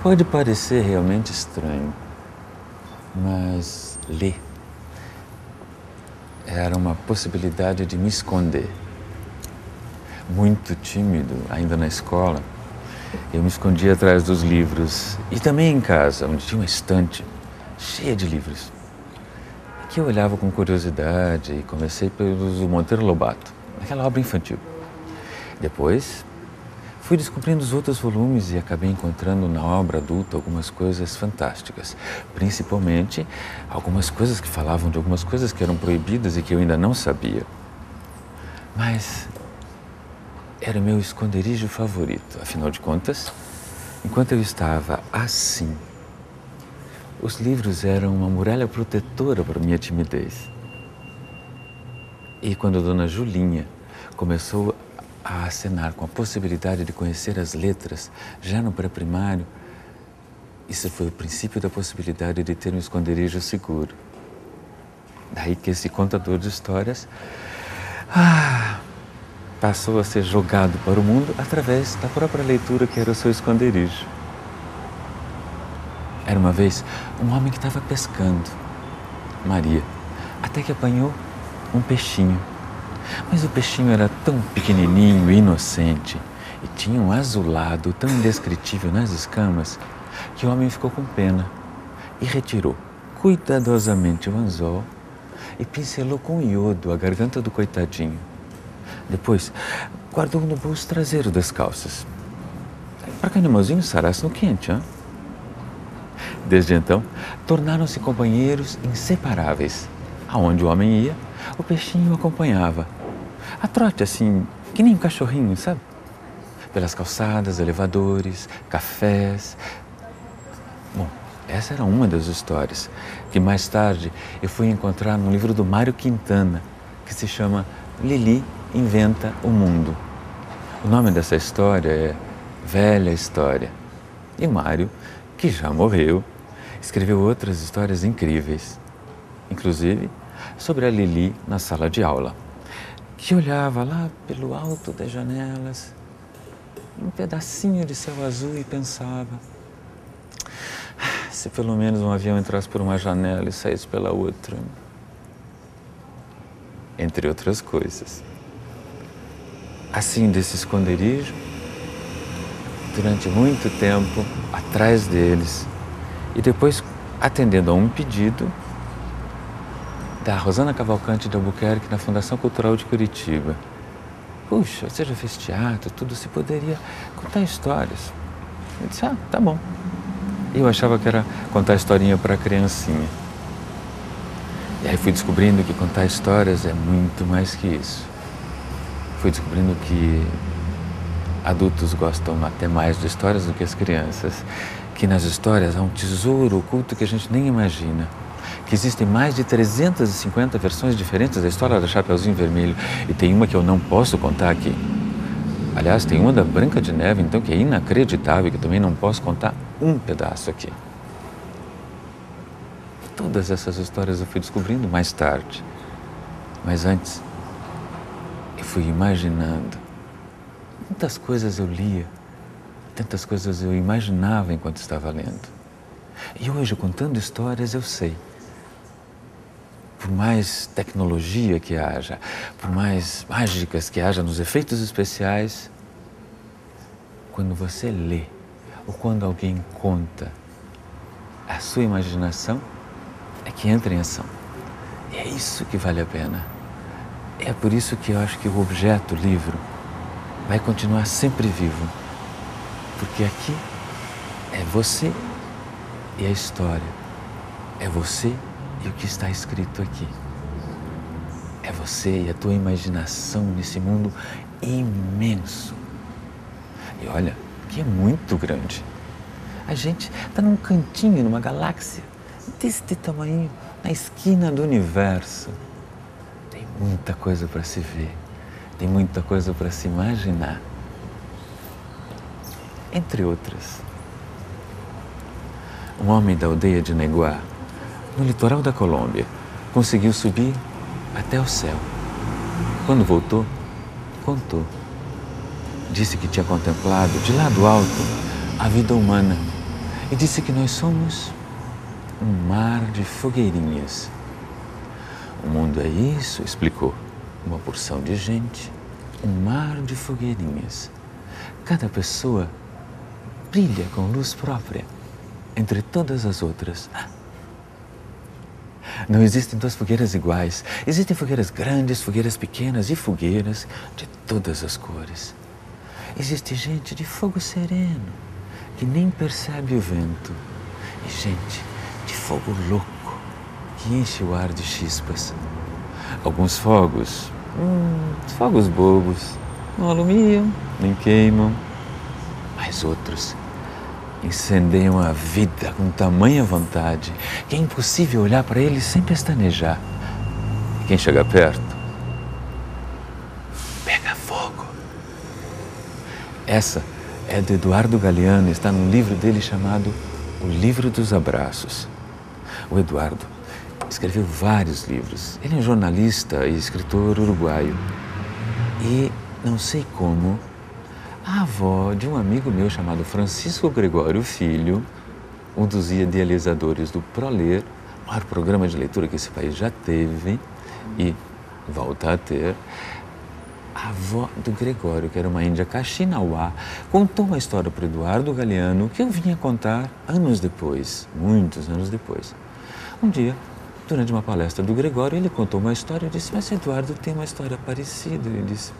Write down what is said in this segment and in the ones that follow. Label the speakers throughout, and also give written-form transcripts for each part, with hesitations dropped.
Speaker 1: Pode parecer realmente estranho, mas ler era uma possibilidade de me esconder. Muito tímido, ainda na escola, eu me escondia atrás dos livros e também em casa, onde tinha uma estante cheia de livros, que eu olhava com curiosidade e comecei pelos do Monteiro Lobato, aquela obra infantil. Depois, fui descobrindo os outros volumes e acabei encontrando na obra adulta algumas coisas fantásticas, principalmente algumas coisas que falavam de algumas coisas que eram proibidas e que eu ainda não sabia. Mas era o meu esconderijo favorito, afinal de contas, enquanto eu estava assim, os livros eram uma muralha protetora para minha timidez. E quando a dona Julinha começou a acenar com a possibilidade de conhecer as letras já no pré-primário, isso foi o princípio da possibilidade de ter um esconderijo seguro. Daí que esse contador de histórias passou a ser jogado para o mundo através da própria leitura que era o seu esconderijo. Era uma vez um homem que estava pescando, Maria, até que apanhou um peixinho. Mas o peixinho era tão pequenininho e inocente e tinha um azulado tão indescritível nas escamas que o homem ficou com pena e retirou cuidadosamente o anzol e pincelou com iodo a garganta do coitadinho. Depois, guardou no bolso traseiro das calças, para que o animalzinho sarasse no quente, hein? Desde então, tornaram-se companheiros inseparáveis. Aonde o homem ia, o peixinho o acompanhava. A trote, assim, que nem um cachorrinho, sabe? Pelas calçadas, elevadores, cafés. Bom, essa era uma das histórias que mais tarde eu fui encontrar no livro do Mário Quintana, que se chama Lili Inventa o Mundo. O nome dessa história é Velha História. E Mário, que já morreu, escreveu outras histórias incríveis, inclusive sobre a Lili na sala de aula, que olhava lá pelo alto das janelas, um pedacinho de céu azul e pensava: se pelo menos um avião entrasse por uma janela e saísse pela outra. Entre outras coisas. Assim, desse esconderijo, durante muito tempo, atrás deles, e depois atendendo a um pedido da Rosana Cavalcante de Albuquerque na Fundação Cultural de Curitiba. Puxa, você já fez teatro, tudo, você poderia contar histórias. Eu disse, tá bom. E eu achava que era contar historinha para criancinha. E aí fui descobrindo que contar histórias é muito mais que isso. Fui descobrindo que adultos gostam até mais de histórias do que as crianças, que nas histórias há um tesouro oculto que a gente nem imagina, que existem mais de 350 versões diferentes da história da Chapeuzinho Vermelho, e tem uma que eu não posso contar aqui. Aliás, tem uma da Branca de Neve, então, que é inacreditável, que eu também não posso contar um pedaço aqui. Todas essas histórias eu fui descobrindo mais tarde, mas antes eu fui imaginando. Muitas coisas eu lia, tantas coisas eu imaginava enquanto estava lendo. E hoje, contando histórias, eu sei. Por mais tecnologia que haja, por mais mágicas que haja nos efeitos especiais, quando você lê ou quando alguém conta, a sua imaginação é que entra em ação. E é isso que vale a pena. É por isso que eu acho que o objeto, o livro, vai continuar sempre vivo. Porque aqui é você e a história. É você e o que está escrito aqui. É você e a tua imaginação nesse mundo imenso. E olha, que é muito grande. A gente está num cantinho, numa galáxia deste tamanho, na esquina do universo. Tem muita coisa para se ver. Tem muita coisa para se imaginar. Entre outras. Um homem da aldeia de Neguá, no litoral da Colômbia, conseguiu subir até o céu. Quando voltou, contou. Disse que tinha contemplado, de lá do alto, a vida humana e disse que nós somos um mar de fogueirinhas. O mundo é isso, explicou, uma porção de gente, um mar de fogueirinhas. Cada pessoa brilha com luz própria entre todas as outras. Não existem duas fogueiras iguais. Existem fogueiras grandes, fogueiras pequenas e fogueiras de todas as cores. Existe gente de fogo sereno, que nem percebe o vento. E gente de fogo louco, que enche o ar de chispas. Alguns fogos, fogos bobos, não alumiam, nem queimam. Mas outros incendeiam a vida com tamanha vontade que é impossível olhar para eles sem pestanejar. E quem chega perto, pega fogo. Essa é de Eduardo Galeano, está num livro dele chamado O Livro dos Abraços. O Eduardo escreveu vários livros. Ele é um jornalista e escritor uruguaio. E não sei como, a avó de um amigo meu chamado Francisco Gregório Filho, um dos idealizadores do ProLer, o maior programa de leitura que esse país já teve e volta a ter, a avó do Gregório, que era uma índia Kaxinawá, contou uma história para o Eduardo Galeano que eu vinha contar anos depois, muitos anos depois. Um dia, durante uma palestra do Gregório, ele contou uma história e disse, mas Eduardo tem uma história parecida. Ele disse,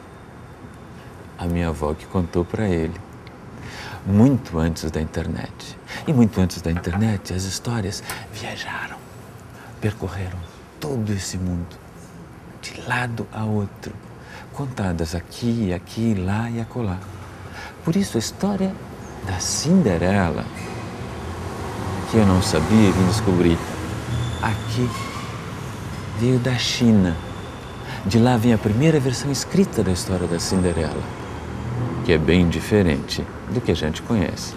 Speaker 1: a minha avó que contou para ele, muito antes da internet. E muito antes da internet, as histórias viajaram, percorreram todo esse mundo, de lado a outro, contadas aqui, aqui, lá e acolá. Por isso a história da Cinderela, que eu não sabia e vim descobrir aqui, veio da China. De lá vem a primeira versão escrita da história da Cinderela, que é bem diferente do que a gente conhece.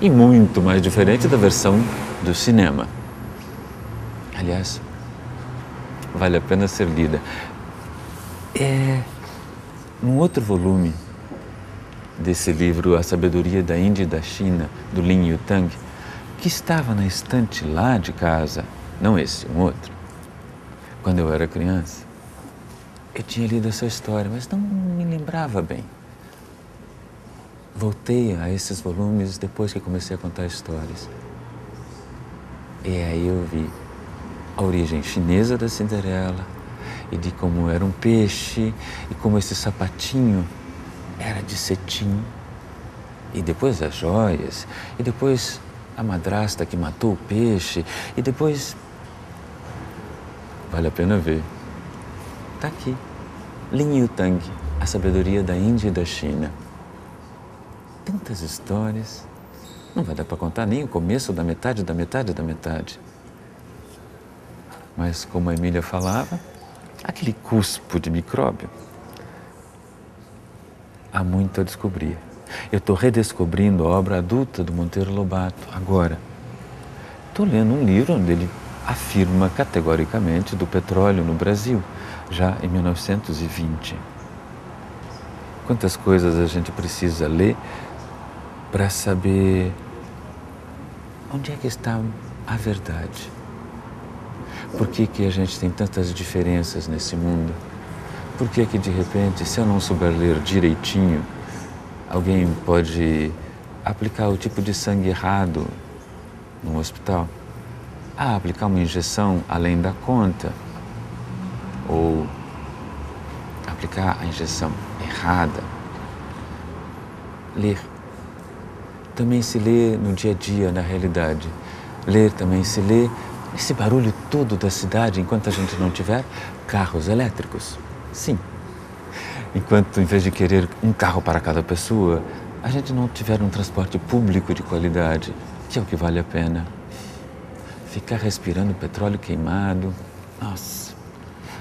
Speaker 1: E muito mais diferente da versão do cinema. Aliás, vale a pena ser lida. Num outro volume desse livro, A Sabedoria da Índia e da China, do Lin Yutang, que estava na estante lá de casa, não esse, um outro, quando eu era criança, eu tinha lido essa história, mas não me lembrava bem. Voltei a esses volumes depois que comecei a contar histórias. E aí eu vi a origem chinesa da Cinderela e de como era um peixe e como esse sapatinho era de cetim. E depois as joias, e depois a madrasta que matou o peixe, e depois... Vale a pena ver. Está aqui, Lin Yutang, A Sabedoria da Índia e da China. Tantas histórias, não vai dar para contar nem o começo da metade, da metade, da metade. Mas como a Emília falava, aquele cuspo de micróbio, há muito a descobrir. Eu estou redescobrindo a obra adulta do Monteiro Lobato agora. Estou lendo um livro onde ele afirma categoricamente do petróleo no Brasil, já em 1920. Quantas coisas a gente precisa ler para saber onde é que está a verdade. Por que que a gente tem tantas diferenças nesse mundo? Por que que de repente, se eu não souber ler direitinho, alguém pode aplicar o tipo de sangue errado no hospital? Aplicar uma injeção além da conta, ou aplicar a injeção errada. Ler. Também se lê no dia a dia, na realidade. Ler também se lê esse barulho todo da cidade enquanto a gente não tiver carros elétricos. Sim. Enquanto, em vez de querer um carro para cada pessoa, a gente não tiver um transporte público de qualidade, que é o que vale a pena. Ficar respirando petróleo queimado. Nossa,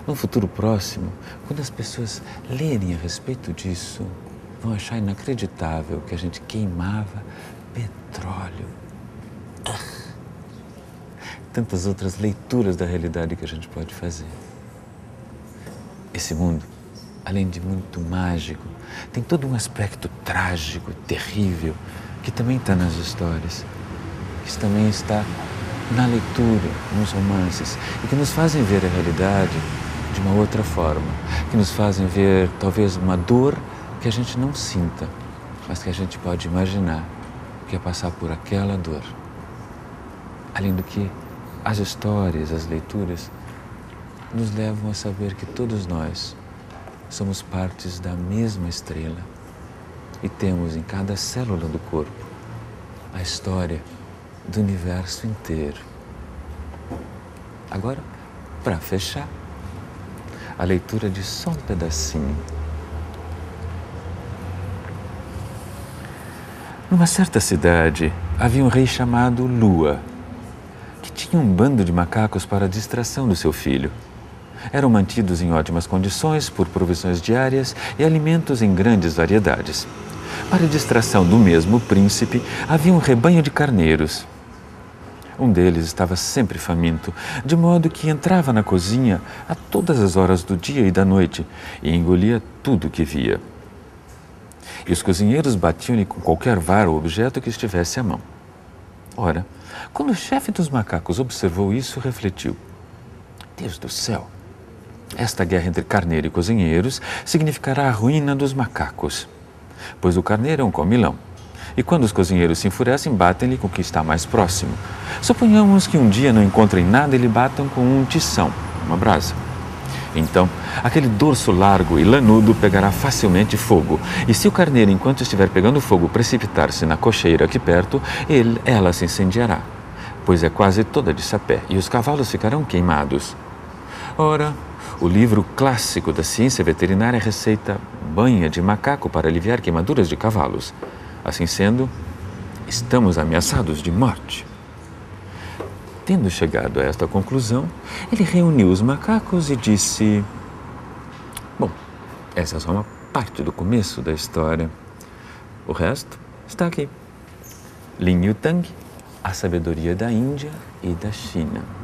Speaker 1: no futuro próximo, quando as pessoas lerem a respeito disso, vão achar inacreditável que a gente queimava petróleo. Tantas outras leituras da realidade que a gente pode fazer. Esse mundo, além de muito mágico, tem todo um aspecto trágico, terrível, que também está nas histórias. que também está na leitura, nos romances, e que nos fazem ver a realidade de uma outra forma, que nos fazem ver talvez uma dor que a gente não sinta, mas que a gente pode imaginar que é passar por aquela dor. Além do que, as histórias, as leituras, nos levam a saber que todos nós somos partes da mesma estrela e temos em cada célula do corpo a história do universo inteiro. Agora, para fechar, a leitura de só um pedacinho. Numa certa cidade, havia um rei chamado Lua, que tinha um bando de macacos para a distração do seu filho. Eram mantidos em ótimas condições por provisões diárias e alimentos em grandes variedades. Para a distração do mesmo príncipe, havia um rebanho de carneiros. Um deles estava sempre faminto, de modo que entrava na cozinha a todas as horas do dia e da noite e engolia tudo o que via. E os cozinheiros batiam-lhe com qualquer vara ou objeto que estivesse à mão. Ora, quando o chefe dos macacos observou isso, refletiu: Deus do céu! Esta guerra entre carneiro e cozinheiros significará a ruína dos macacos, pois o carneiro é um comilão. E quando os cozinheiros se enfurecem, batem-lhe com o que está mais próximo. Suponhamos que um dia não encontrem nada e lhe batam com um tição, uma brasa. Então, aquele dorso largo e lanudo pegará facilmente fogo. E se o carneiro, enquanto estiver pegando fogo, precipitar-se na cocheira aqui perto, ela se incendiará, pois é quase toda de sapé, e os cavalos ficarão queimados. Ora, o livro clássico da ciência veterinária receita banha de macaco para aliviar queimaduras de cavalos. Assim sendo, estamos ameaçados de morte. Tendo chegado a esta conclusão, ele reuniu os macacos e disse: Bom, essa é só uma parte do começo da história. O resto está aqui. Lin Yutang, A Sabedoria da Índia e da China.